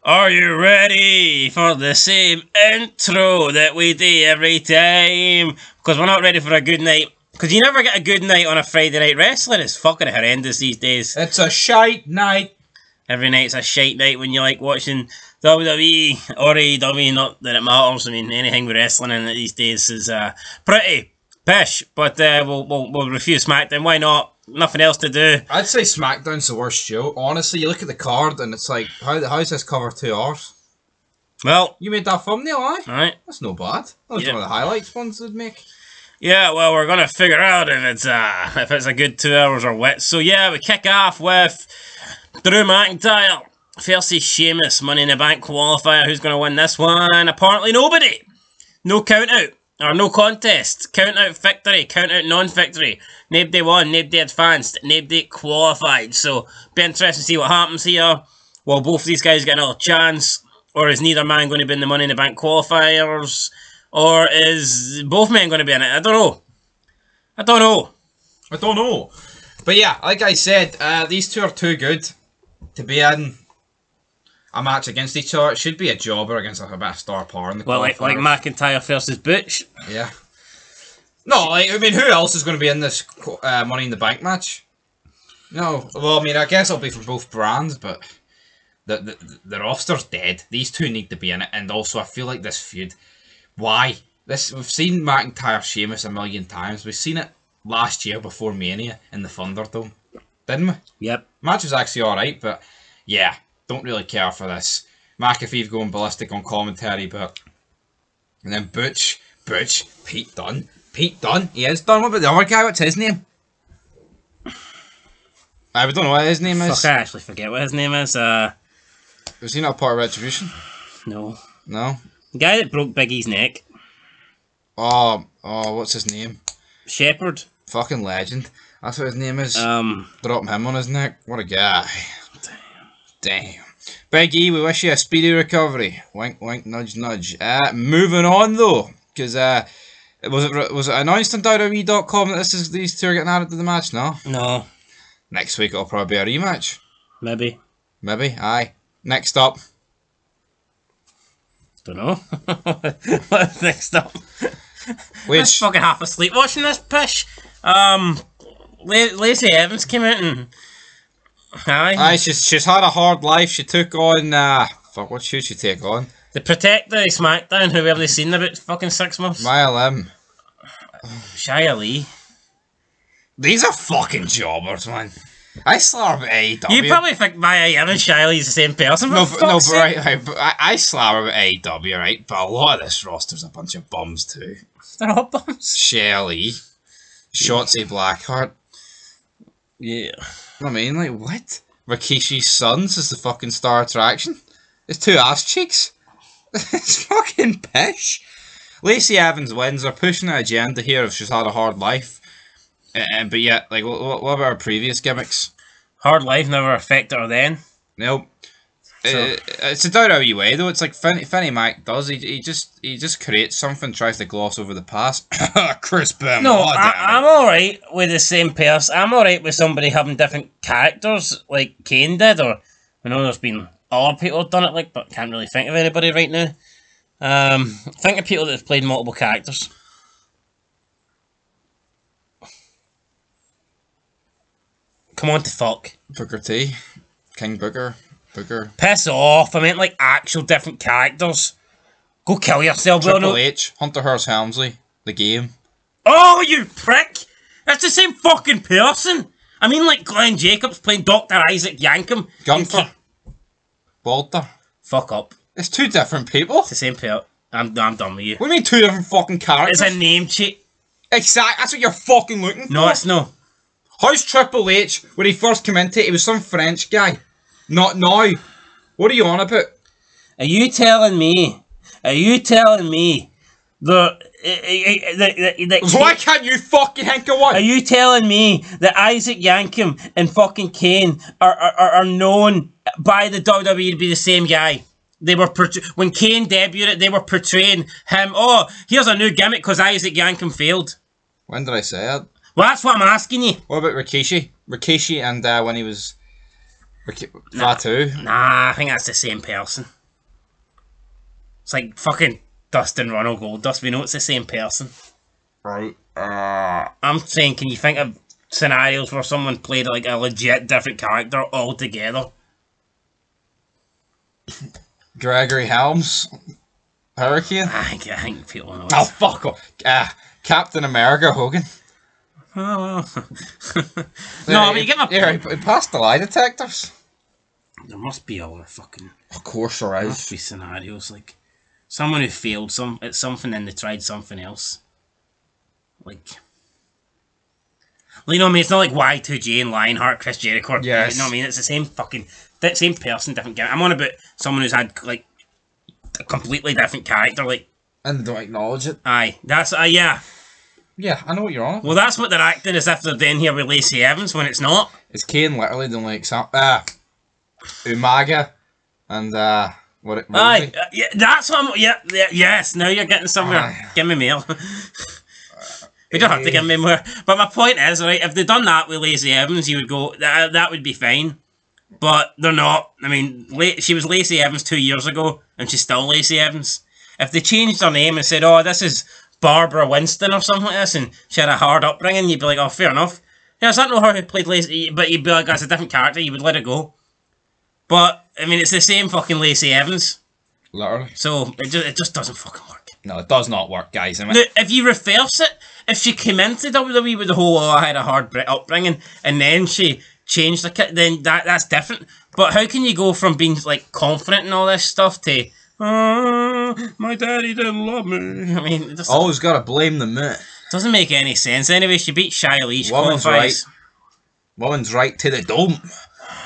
Are you ready for the same intro that we do every time? Because we're not ready for a good night. Because you never get a good night on a Friday night wrestling. It's fucking horrendous these days. It's a shite night. Every night's a shite night when you like watching WWE or AEW. Not that it matters. I mean, anything with wrestling in it these days is pretty pish. But we'll review SmackDown. Why not? Nothing else to do. I'd say SmackDown's the worst show. Honestly, you look at the card and it's like, how's this cover 2 hours? Well, you made that thumbnail, aye? Right. That's no bad. That was one of the highlights ones they'd make. Yeah, well, we're gonna figure out if it's a good 2 hours or what. So yeah, we kick off with Drew McIntyre versus Sheamus, Money in the Bank qualifier. Who's gonna win this one? Apparently nobody. No count out. Or no contest. Count out victory. Count out non-victory. Nobody won. Nobody advanced. Nobody qualified. So, be interesting to see what happens here. Will both of these guys get another chance? Or is neither man going to be in the Money in the Bank qualifiers? Or is both men going to be in it? I don't know. I don't know. But yeah, like I said, these two are too good to be in a match against each other. It should be a jobber against like a bit of star power in the qualifiers. Well, like McIntyre versus Butch. Yeah. No, like, I mean, who else is going to be in this Money in the Bank match? No. Well, I mean, I guess it'll be for both brands, but the roster's dead. These two need to be in it, and also I feel like this feud. Why? We've seen McIntyre Sheamus a million times. We've seen it last year before Mania in the Thunderdome, didn't we? Yep. Match was actually alright, but yeah, don't really care for this. McAfee going ballistic on commentary, but and then Butch, Pete Dunne. He is done. What about the other guy? What's his name? I don't know what his name is. Fuck, I actually forget what his name is. Was he not part of Retribution? No. No? The guy that broke Biggie's neck. Oh, what's his name? Shepherd. Fucking legend. That's what his name is. Dropping him on his neck. What a guy. Damn. Big E, we wish you a speedy recovery. Wink, wink, nudge, nudge. Moving on though, because was it announced on WWE.com that these two are getting added to the match? No. Next week it'll probably be a rematch. Maybe. Aye. Next up. Don't know. What's next up? I'm fucking half asleep watching this pish. Lacey Evans came out and Aye, she's had a hard life. She took on fuck, what should she take on? The Protector of SmackDown, who we haven't seen in about fucking 6 months. Mia Lim. Shia Lee. These are fucking jobbers, man. I slap at AEW. You probably think Mia Yim and Shia Lee's the same person. But right, I slap at AEW, right? But a lot of this roster's a bunch of bums too. They're all bums. Shia Lee. Shotzi Blackheart. Yeah. I mean, like, what? Rikishi's Sons is the fucking star attraction. It's two ass cheeks. It's fucking pish. Lacey Evans wins. They're pushing an agenda here if she's had a hard life. But yeah, like, what about her previous gimmicks? Hard life never affected her then. Nope. So. It's a WWE way though. It's like Finny Mac does. He just creates something, tries to gloss over the past. Chris Benoit. No, I'm alright with the same person. I'm alright with somebody having different characters like Kane did, or I know there's been other people have done it like, but can't really think of anybody right now. Think of people that have played multiple characters. Come on to fuck. Booker T. King Booker. Piss off. I meant like actual different characters. Go kill yourself, Triple H. Hunter Hearst Helmsley. The Game. Oh, you prick! That's the same fucking person. I mean like Glenn Jacobs playing Dr. Isaac Yankem. Gunther. Walter. Fuck up. It's two different people. It's the same person. I'm done with you. What do you mean two different fucking characters? It's a name cheat. Exactly. That's what you're fucking looking for. No, it's no. How's Triple H, when he first came into it, he was some French guy. Not now. What are you on about? Are you telling me that... Why can't you fucking think of one? Are you telling me that Isaac Yankem and fucking Kane are known by the WWE to be the same guy? They were when Kane debuted, they were portraying him. Oh, here's a new gimmick because Isaac Yankem failed. When did I say it? Well, that's what I'm asking you. What about Rikishi? Rikishi and when he was Fatu? Nah, I think that's the same person. It's like fucking Dustin Ronald Goldust. We know it's the same person. Right. I'm saying, can you think of scenarios where someone played like a legit different character altogether? Gregory Helms? Hurricane? I think people know. Oh, fuck off. Captain America Hogan. Oh, no, but you get my point. Yeah, he passed the lie detectors. There must be other fucking... Of course there There is. must be scenarios, like... Someone who failed at something and they tried something else. Like... You know what I mean? It's not like Y2J and Lionheart, Chris Jericho. Yes. You know what I mean? It's the same fucking... Same person, different character. I'm on about someone who's had, like... A completely different character, like... And they don't acknowledge it. Aye. That's... yeah. Yeah, I know what you're on. Well, that's what they're acting as if they're doing here with Lacey Evans when it's not. Is Kane literally the only example? Umaga and what it Aye, yeah, that's what I'm. Yeah, yes. Now you're getting somewhere. Aye. Give me more. We don't have to give me more. But my point is, right? If they'd done that with Lacey Evans, you would go. That would be fine. But they're not. I mean, she was Lacey Evans 2 years ago, and she's still Lacey Evans. If they changed her name and said, "Oh, this is Barbara Winston" or something like this, and she had a hard upbringing, you'd be like, "Oh, fair enough." Yeah, is that not her who played Lacey? But you'd be like, "That's a different character." You would let it go. But I mean, it's the same fucking Lacey Evans. Literally. So it just doesn't fucking work. No, it does not work, guys. I mean, Now, if you reverse it, if she came into WWE with the whole "oh, I had a hard upbringing" and then she changed the kit, then that's different. But how can you go from being like confident and all this stuff to my daddy didn't love me? I mean, it just always gotta blame the mate. doesn't make any sense. Anyway, she beat Shia Lee. She Woman's qualifies. right. Woman's right to the dome.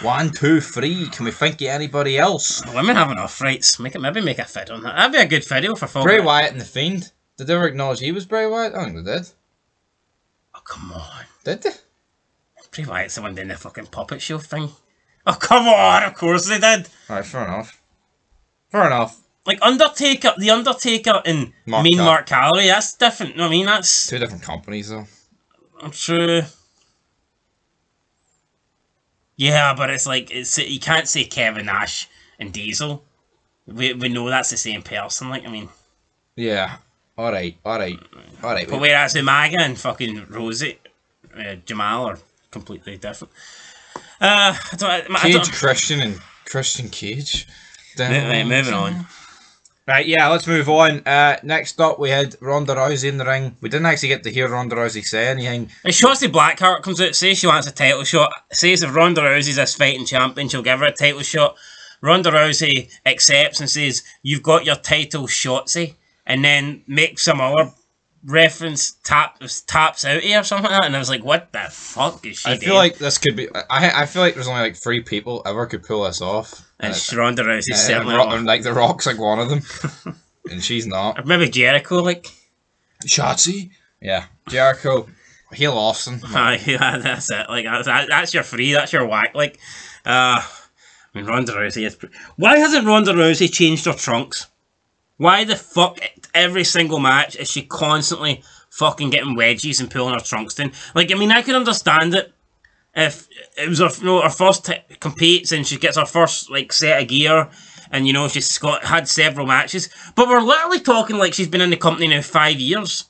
1, 2, 3. Can we think of anybody else? Women have enough rights. Maybe make a video on that. That'd be a good video for folk. Bray Wyatt and the Fiend. Did they ever acknowledge he was Bray Wyatt? I think they did. Oh, come on. Did they? Bray Wyatt's the one doing the fucking puppet show thing. Oh, come on. Of course they did. Alright, fair enough. Fair enough. Like Undertaker, the Undertaker and Mark Calloway, that's different. I mean, that's 2 different companies though. true. Yeah, but it's like you can't say Kevin Nash and Diesel. We know that's the same person. Like, I mean, yeah. Alright. but whereas Umaga and fucking Rosie, Jamal are completely different. Cage Christian and Christian Cage. Right, moving on. Right, yeah, let's move on. Next up, we had Ronda Rousey in the ring. We didn't actually get to hear Ronda Rousey say anything. If Shotzi Blackheart comes out, says she wants a title shot, says if Ronda Rousey's this fighting champion, she'll give her a title shot. Ronda Rousey accepts and says, "You've got your title, Shotzi," and then makes some other reference, taps out here or something like that, and I was like, what the fuck is she doing? I feel like this could be... I feel like there's only like 3 people ever could pull this off. And Ronda Rousey's certainly and like The Rock's like one of them. And she's not. Or maybe Jericho, like... Shotzi? Yeah. Jericho. Heel Austin. Yeah, that's it. Like, that's your free, that's your whack. Like, I mean, Ronda Rousey is... Why hasn't Ronda Rousey changed her trunks? Why the fuck, every single match, is she constantly fucking getting wedgies and pulling her trunks down? Like, I mean, I can understand it if it was her, her first competes and she gets her first, like, set of gear and, you know, she's had several matches. But we're literally talking like she's been in the company now 5 years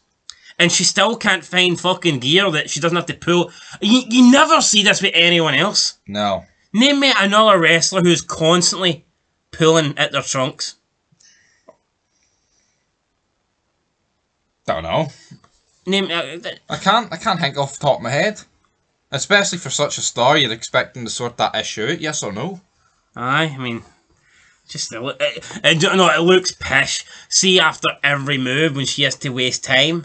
and she still can't find fucking gear that she doesn't have to pull. You never see this with anyone else. No. Name me another wrestler who's constantly pulling at their trunks. Don't know. I can't think off the top of my head. Especially for such a star, you'd expect them to sort that issue out, yes or no? Aye, I mean, just no, it looks pish. See, after every move when she has to waste time,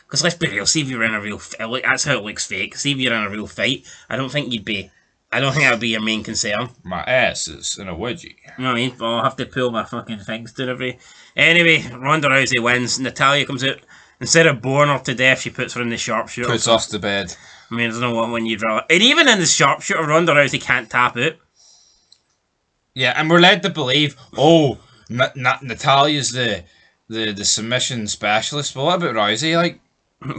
because let's be real. See if you're in a real, that's how it looks fake. See if you're in a real fight. I don't think that would be your main concern. My ass is in a wedgie. You know what I mean? I'll have to pull my fucking things down every. Anyway, Ronda Rousey wins. Natalya comes out. Instead of boring her to death, she puts her in the sharpshooter. Puts us to bed. I mean, I don't know what one you'd rather. And even in the sharpshooter, Ronda Rousey can't tap out. Yeah, and we're led to believe, oh, Natalya's the submission specialist. But what about Rousey? Like,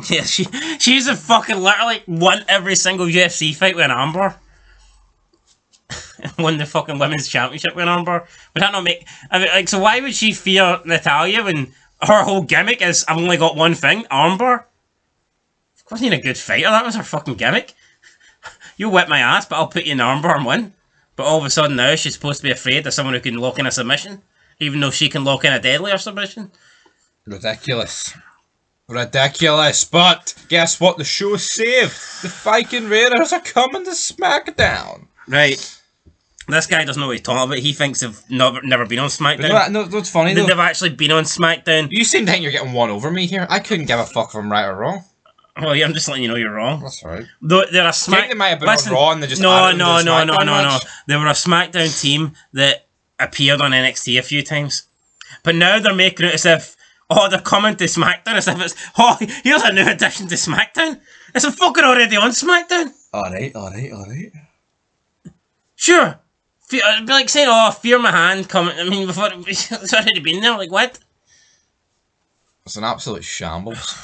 yeah, she's a fucking literally won every single UFC fight with an Amber. won the fucking women's championship with an armbar. Would that not make... I mean, like, so why would she fear Natalya when her whole gimmick is, I've only got one thing, armbar? Wasn't even a good fighter, that was her fucking gimmick. You'll whip my ass, but I'll put you in the armbar and win. But all of a sudden now, she's supposed to be afraid of someone who can lock in a submission. Even though she can lock in a deadlier submission. Ridiculous. Ridiculous. But guess what? The show's saved. The Viking Raiders are coming to SmackDown. Right. This guy doesn't know what he's talking about. He thinks they've never been on SmackDown. You know what, no, what's funny though? They've actually been on SmackDown. You seem to think you're getting one over me here. I couldn't give a fuck if I'm right or wrong. Well, yeah, I'm just letting you know you're wrong. That's right. They're a I think they might have been on Raw and they just no. They were a SmackDown team that appeared on NXT a few times. But now they're making it as if, oh, they're coming to SmackDown, as if it's, oh, here's a new addition to SmackDown. It's fucking already on SmackDown. Alright. Sure. It'd be like saying, oh, Fear My Hand coming. I mean, before it's already been there. Like, what? It's an absolute shambles.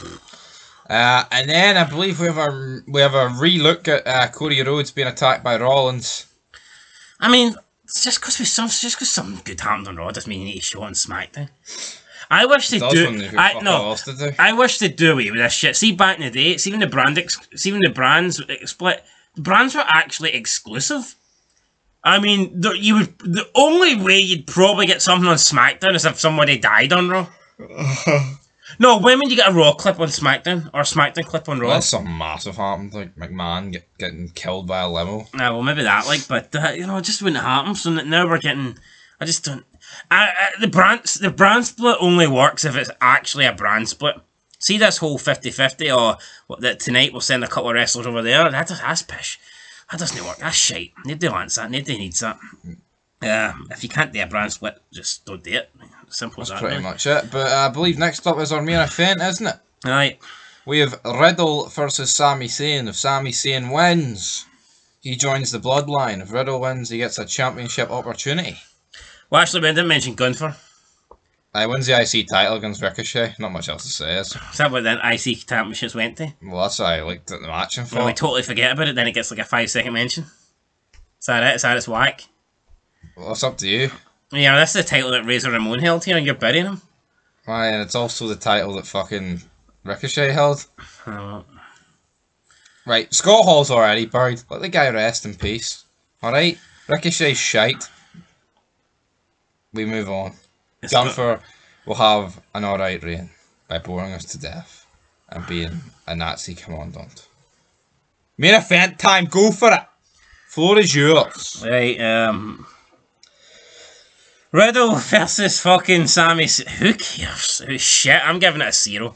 And then I believe we have a re-look at Cody Rhodes being attacked by Rollins. I mean, it's just because something good happened on Raw doesn't mean you need to show it on SmackDown. I wish they do. I wish they'd do away with this shit. See, back in the day, see when the brands split. The brands were actually exclusive. I mean, the only way you'd probably get something on SmackDown is if somebody died on Raw. No, when would you get a Raw clip on SmackDown or a SmackDown clip on Raw? Unless something massive happened, like McMahon getting killed by a limo. Nah, well, maybe that, like, but you know, it just wouldn't happen. So now we're getting. I just don't. The brand split only works if it's actually a brand split. See this whole 50-50 or that tonight we'll send a couple of wrestlers over there. That's pish. That doesn't work. That's shite. Nobody wants that. Nobody needs that. If you can't do a brand split, just don't do it. Simple as that. That's pretty much it. But I believe next up is our main event, isn't it? Right. We have Riddle versus Sami Zayn. If Sami Zayn wins, he joins the Bloodline. If Riddle wins, he gets a championship opportunity. Well, actually, we didn't mention Gunther. I wins the IC title against Ricochet. Not much else to say. Is that what the IC championships went to? Well, that's why I liked it, the match and well, we totally forget about it, then it gets like a 5-second mention. Is that it? Is that it's whack? Well, it's up to you. Yeah, that's the title that Razor Ramon held here, and you're burying him. Why, and it's also the title that fucking Ricochet held. Oh. Right, Scott Hall's already buried. Let the guy rest in peace. Alright? Ricochet's shite. We move on. Gunther will have an alright reign by boring us to death and being a Nazi commandant. Main event time, go for it! Floor is yours. Right, Riddle versus fucking Sami. Who cares? Shit, I'm giving it a 0.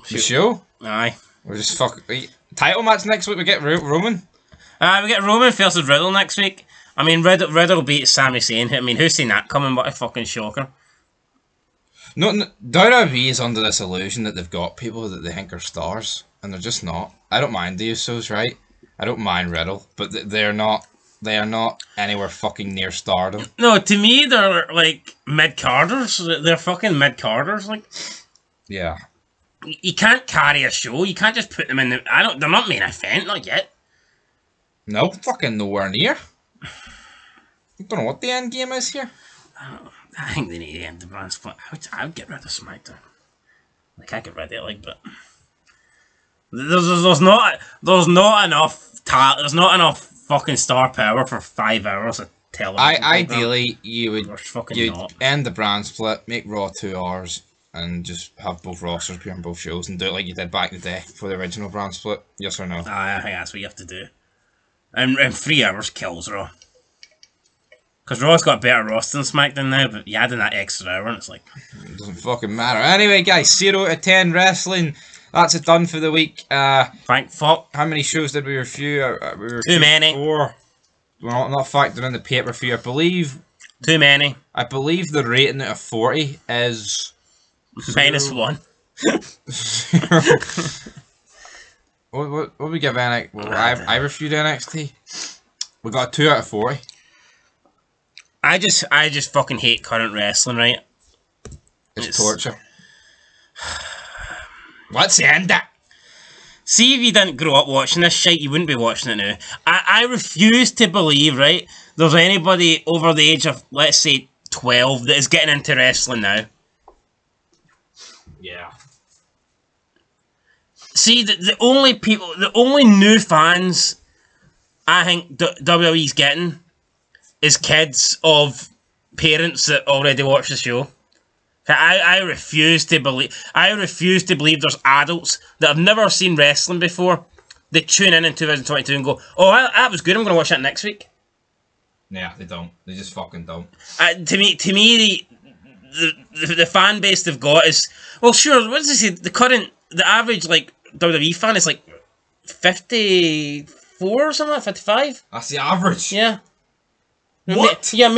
You sure? Aye. We're just fucking. Title match next week, we get Roman? We get Roman versus Riddle next week. I mean, Riddle beat Sami Zayn. I mean, who's seen that coming? What a fucking shocker. No, WWE is under this illusion that they've got people that they think are stars, and they're just not. I don't mind the USO'S, right? I don't mind Riddle, but they're not. They are not anywhere fucking near stardom. No, to me, they're like mid-carders. They're fucking mid-carders, like. Yeah. You can't carry a show. You can't just put them in the. They're not main event, not yet. No, fucking nowhere near. I don't know what the end game is here. I think they need to end the brand split. I would get rid of SmackDown. Like, I get rid of it, like, but there's not enough fucking star power for 5 hours of television. Ideally, you'd end the brand split, make Raw 2 hours, and just have both rosters appear on both shows, and do it like you did back in the day for the original brand split. Yes or no? I think that's what you have to do. And 3 hours kills Raw. Because Raw's got a better roster than SmackDown now, but you add in that extra hour and it's like... It doesn't fucking matter. Anyway, guys, 0 to 10 wrestling. That's it done for the week. Thank fuck. How many shows did we review? We reviewed too many. 4. Well, not factoring in the pay-per-view. I believe... Too many. I believe the rating out of 40 is... -1. What we give NXT? Well, I reviewed NXT. We got a 2 out of 40. I just fucking hate current wrestling, right? It's torture. Let's end it. See, if you didn't grow up watching this shit, you wouldn't be watching it now. I refuse to believe, right, there's anybody over the age of, let's say, 12 that is getting into wrestling now. Yeah. See, the only new fans I think WWE's getting is kids of parents that already watch the show. I refuse to believe there's adults that have never seen wrestling before that tune in 2022 and go, oh, that was good, I'm going to watch that next week. Yeah, they don't. They just fucking don't. To me, the fan base they've got is, well, sure, what does it say? The average, like, WWE fan is like 54 or something, 55? That's the average? Yeah. What? Yeah,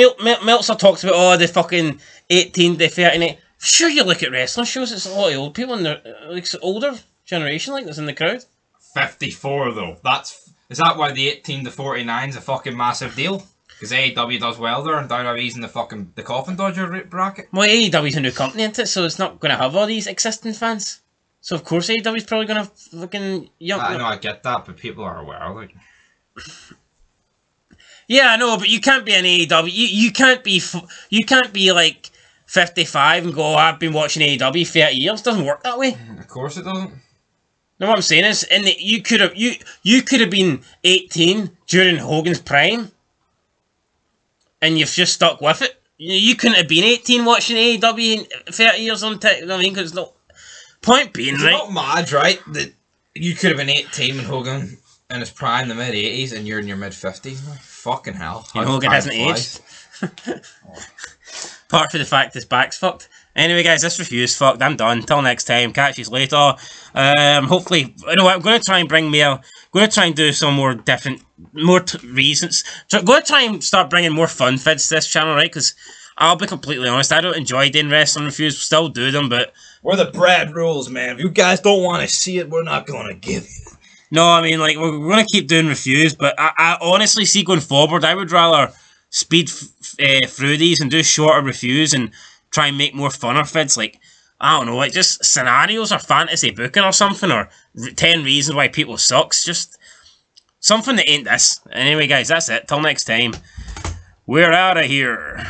Meltzer talks about, oh, the fucking 18 to 39. Sure, you look at wrestling shows, it's a lot of old people in the like, older generation like that's in the crowd. 54 though. Is that why the 18 to 49 is a fucking massive deal? Because AEW does well there and WWE's in the coffin dodger bracket? Well, AEW's a new company, isn't it? So it's not going to have all these existing fans. So of course AEW's probably going to fucking... I know, I get that, but people are aware, like... Yeah, I know, but you can't be an AEW. You can't be like 55 and go, oh, I've been watching AEW 30 years. It doesn't work that way. Of course it doesn't. No, what I'm saying is, you could have been 18 during Hogan's prime, and you've just stuck with it. You couldn't have been 18 watching AEW 30 years on TikTok. I mean, because no point being, it's right? Not mad, right? That you could have been 18 when Hogan in his prime, in the mid 80s, and you're in your mid 50s. Fucking hell! And Hogan hasn't aged. Apart from the fact his back's fucked. Anyway, guys, this review's fucked. I'm done. Till next time. Catch you later. Hopefully, you know what? I'm going to try and bring more. Going to try and do some more different, reasons. So I'm going to try and start bringing more fun vids to this channel, right? Because I'll be completely honest, I don't enjoy doing wrestling reviews. Still do them, but we're the Brad rules, man. If you guys don't want to see it, we're not going to give you. No, I mean, like, we're going to keep doing reviews, but I honestly see going forward, I would rather speed through these and do shorter reviews and try and make more funner vids, like, I don't know, like, just scenarios or fantasy booking or something, or 10 reasons why people sucks, just something that ain't this. Anyway, guys, that's it. Till next time, we're out of here.